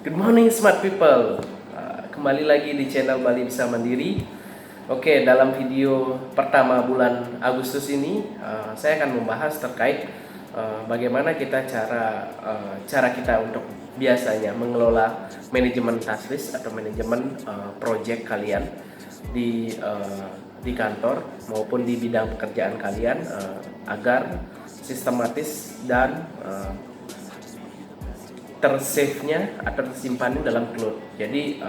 Good morning smart people. Kembali lagi di channel Bali Bisa Mandiri. Oke, dalam video pertama bulan Agustus ini saya akan membahas terkait bagaimana cara kita untuk biasanya mengelola manajemen task list atau manajemen project kalian di kantor maupun di bidang pekerjaan kalian agar sistematis dan tersave-nya atau tersimpannya dalam cloud. Jadi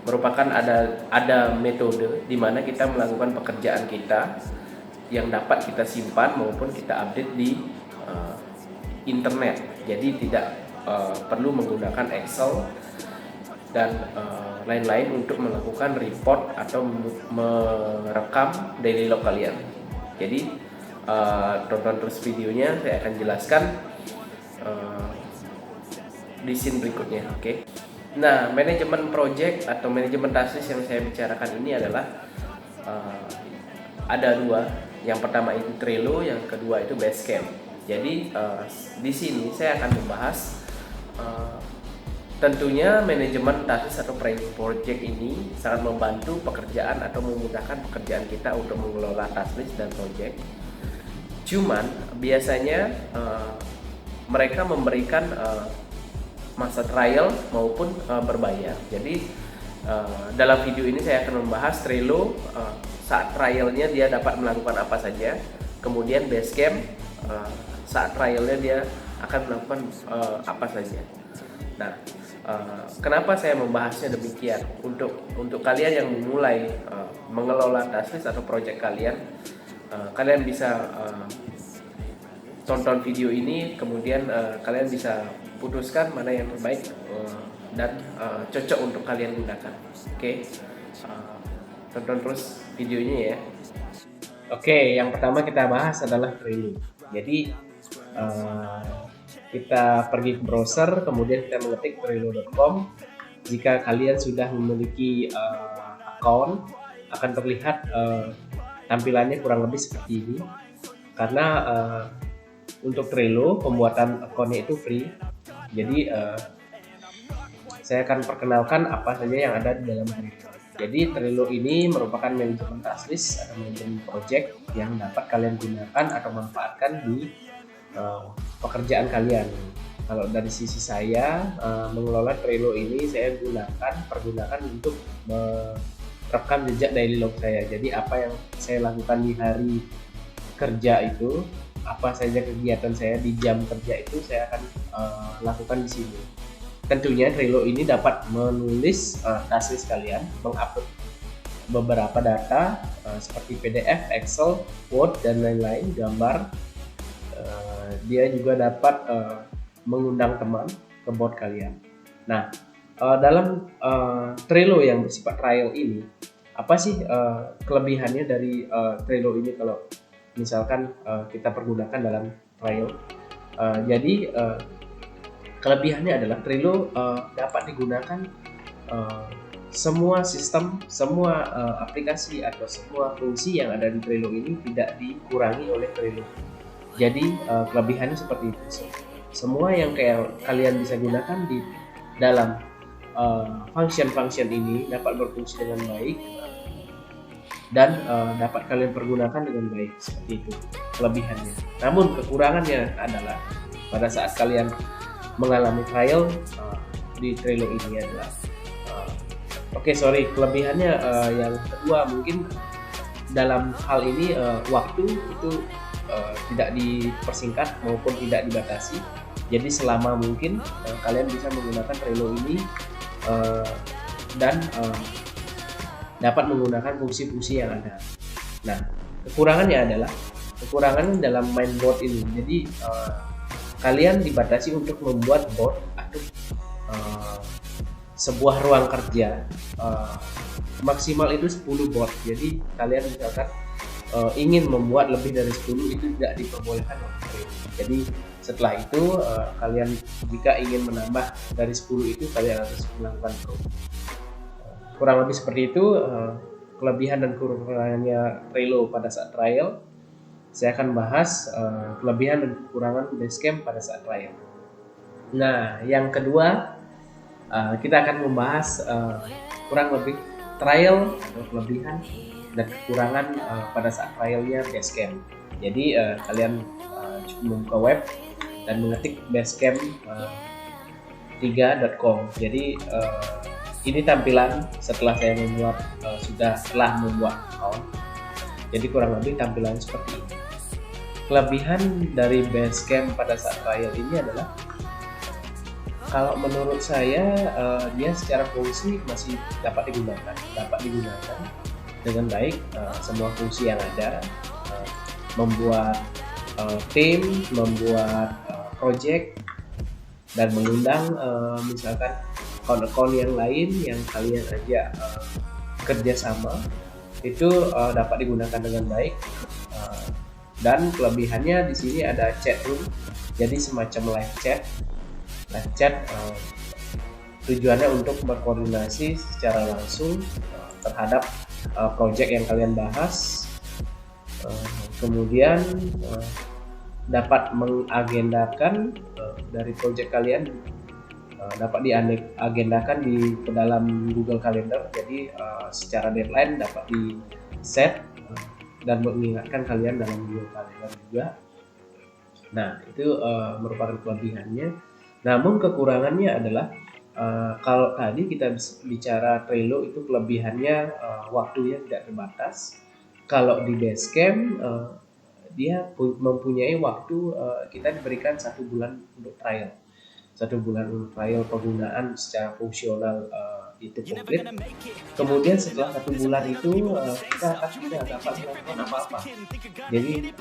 merupakan ada metode di mana kita melakukan pekerjaan kita yang dapat kita simpan maupun kita update di internet. Jadi tidak perlu menggunakan Excel dan lain-lain untuk melakukan report atau merekam daily log kalian. Jadi tonton terus videonya, saya akan jelaskan di scene berikutnya. Oke. Nah, manajemen project atau manajemen task list yang saya bicarakan ini adalah ada dua. Yang pertama itu Trello, yang kedua itu Basecamp. Jadi di sini saya akan membahas tentunya manajemen task list atau project ini sangat membantu pekerjaan atau memudahkan pekerjaan kita untuk mengelola task list dan project. Cuman biasanya mereka memberikan masa trial maupun berbayar. Jadi dalam video ini saya akan membahas Trello saat trialnya dia dapat melakukan apa saja, kemudian Basecamp saat trialnya dia akan melakukan apa saja. Nah, kenapa saya membahasnya demikian? Untuk kalian yang memulai mengelola task list atau project kalian, kalian bisa tonton video ini, kemudian kalian bisa putuskan mana yang terbaik dan cocok untuk kalian gunakan. Oke, tonton terus videonya ya. Oke, yang pertama kita bahas adalah Trello. Jadi kita pergi ke browser, kemudian kita mengetik trello.com. Jika kalian sudah memiliki account, akan terlihat tampilannya kurang lebih seperti ini. Karena untuk Trello pembuatan akunnya itu free. Jadi saya akan perkenalkan apa saja yang ada di dalam Trello. Jadi Trello ini merupakan manajemen task list atau manajemen project yang dapat kalian gunakan atau manfaatkan di pekerjaan kalian. Kalau dari sisi saya mengelola Trello ini saya pergunakan untuk merekam jejak daily log saya. Jadi apa yang saya lakukan di hari kerja itu, apa saja kegiatan saya di jam kerja itu saya akan lakukan di sini. Tentunya Trello ini dapat menulis task list kalian, mengupload beberapa data seperti PDF, Excel, Word dan lain-lain, gambar. Dia juga dapat mengundang teman ke board kalian. Nah, dalam Trello yang bersifat trial ini, apa sih kelebihannya dari Trello ini kalau misalkan kita pergunakan dalam trial? Jadi kelebihannya adalah Trello dapat digunakan semua sistem, semua aplikasi atau semua fungsi yang ada di Trello ini tidak dikurangi oleh Trello. Jadi kelebihannya seperti itu. Semua yang kalian bisa gunakan di dalam function-function ini dapat berfungsi dengan baik dan dapat kalian pergunakan dengan baik. Seperti itu kelebihannya. Namun kekurangannya adalah pada saat kalian mengalami trial di Trello ini adalah kelebihannya yang kedua mungkin dalam hal ini waktu itu tidak dipersingkat maupun tidak dibatasi. Jadi selama mungkin kalian bisa menggunakan Trello ini dan dapat menggunakan fungsi-fungsi yang ada. Nah, kekurangannya dalam main board ini. Jadi kalian dibatasi untuk membuat board atau sebuah ruang kerja maksimal itu 10 board. Jadi kalian misalkan ingin membuat lebih dari 10 itu tidak diperbolehkan. Jadi setelah itu kalian jika ingin menambah dari 10 itu kalian harus melakukan kurang lebih seperti itu kelebihan dan kekurangannya Trello pada saat trial. Saya akan bahas kelebihan dan kekurangan Basecamp pada saat trial. Nah, yang kedua Kita akan membahas kurang lebih trial atau kelebihan dan kekurangan pada saat trialnya Basecamp. Jadi kalian cukup membuka web dan mengetik basecamp3.com. Jadi ini tampilan setelah saya telah membuat account. Jadi kurang lebih tampilan seperti ini. Kelebihan dari Basecamp pada saat trial ini adalah, kalau menurut saya dia secara fungsi masih dapat digunakan dengan baik. Semua fungsi yang ada, membuat tim, membuat project, dan mengundang misalkan akun-akun yang lain yang kalian ajak kerjasama, itu dapat digunakan dengan baik. Dan kelebihannya di sini ada chat room, jadi semacam live chat. Tujuannya untuk berkoordinasi secara langsung terhadap project yang kalian bahas. Kemudian dapat mengagendakan dari project kalian, dapat diagendakan di dalam Google Calendar. Jadi secara deadline dapat di set dan mengingatkan kalian dalam Google Calendar juga. Nah, itu merupakan kelebihannya. Namun kekurangannya adalah kalau tadi kita bicara Trello, itu kelebihannya waktunya tidak terbatas. Kalau di Basecamp dia mempunyai waktu, kita diberikan 1 bulan untuk trial. 1 bulan untuk trial penggunaan secara fungsional itu komplit. Kemudian setelah 1 bulan itu kita akan tidak dapat melakukan apa-apa. Jadi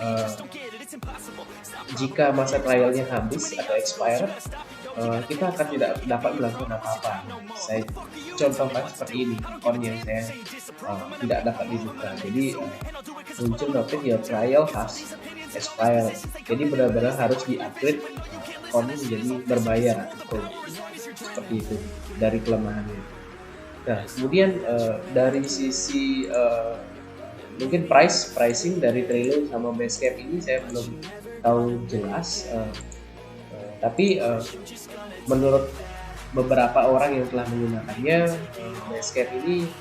jika masa trialnya habis atau expired, kita akan tidak dapat melakukan apa-apa. Saya contohkan seperti ini, akun yang saya tidak dapat dibuka. Jadi muncul notif ya trial has expired. Jadi benar-benar harus di-upgrade akunnya menjadi berbayar. Seperti itu dari kelemahannya. Nah, kemudian dari sisi mungkin pricing dari Trello sama Basecamp ini saya belum tahu jelas, tapi menurut beberapa orang yang telah menggunakannya, Basecamp ini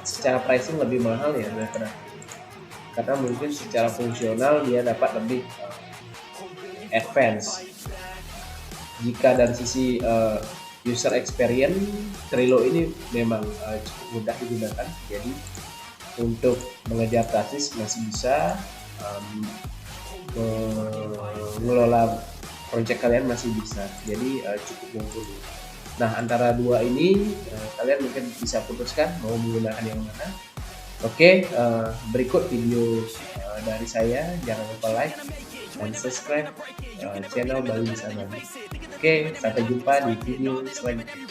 secara pricing lebih mahal ya daripada, karena mungkin secara fungsional dia dapat lebih advance. Jika dari sisi user experience, Trello ini memang cukup mudah digunakan. Jadi untuk mengejar task masih bisa, mengelola project kalian masih bisa. Jadi cukup mumpuni. Nah, antara dua ini kalian mungkin bisa putuskan mau menggunakan yang mana. Oke, berikut video dari saya. Jangan lupa like dan subscribe channel Bali Bisa Bali. Oke, sampai jumpa di video selanjutnya.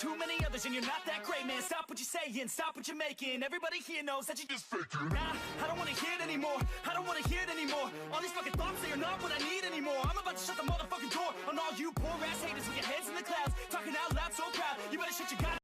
Too many others and you're not that great, man. Stop what you're saying, stop what you're making. Everybody here knows that you just faking. Nah, I don't wanna hear it anymore. I don't wanna hear it anymore. All these fucking thoughts, they are not what I need anymore. I'm about to shut the motherfucking door on all you poor ass haters with your heads in the clouds, talking out loud so proud. You better shut your goddamn